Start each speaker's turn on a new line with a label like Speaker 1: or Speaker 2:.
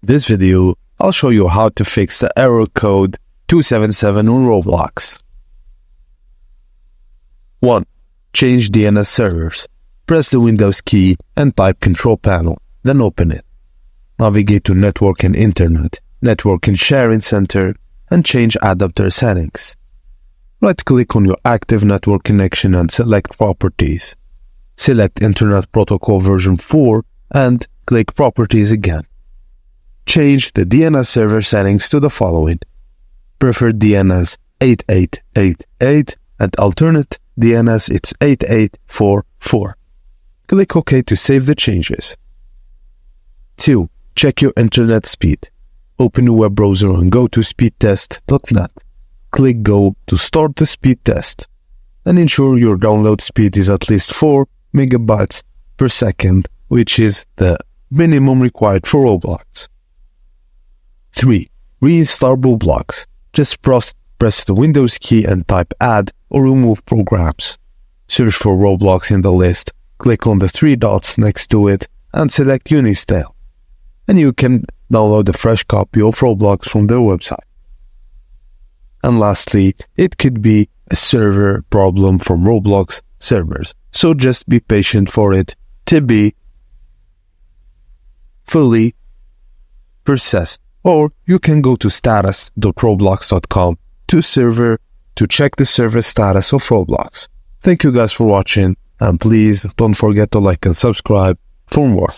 Speaker 1: this video, I'll show you how to fix the error code 277 on Roblox. 1. Change DNS servers. Press the Windows key and type Control Panel, then open it. Navigate to Network and Internet, Network and Sharing Center, and change adapter settings. Right-click on your active network connection and select Properties. Select Internet Protocol version 4 and click Properties again. Change the DNS server settings to the following: preferred DNS 8888 and alternate DNS it's 8844. Click OK to save the changes. 2. Check your internet speed. Open a web browser and go to speedtest.net. Click Go to start the speed test, and ensure your download speed is at least 4 megabytes per second, which is the minimum required for Roblox. 3. Reinstall Roblox. Just press the Windows key and type Add or Remove Programs. Search for Roblox in the list, click on the 3 dots next to it and select Uninstall, and you can download a fresh copy of Roblox from their website. And lastly, it could be a server problem from Roblox servers, so just be patient for it to be fully processed. Or you can go to status.roblox.com to check the server status of Roblox. Thank you guys for watching, and please don't forget to like and subscribe for more.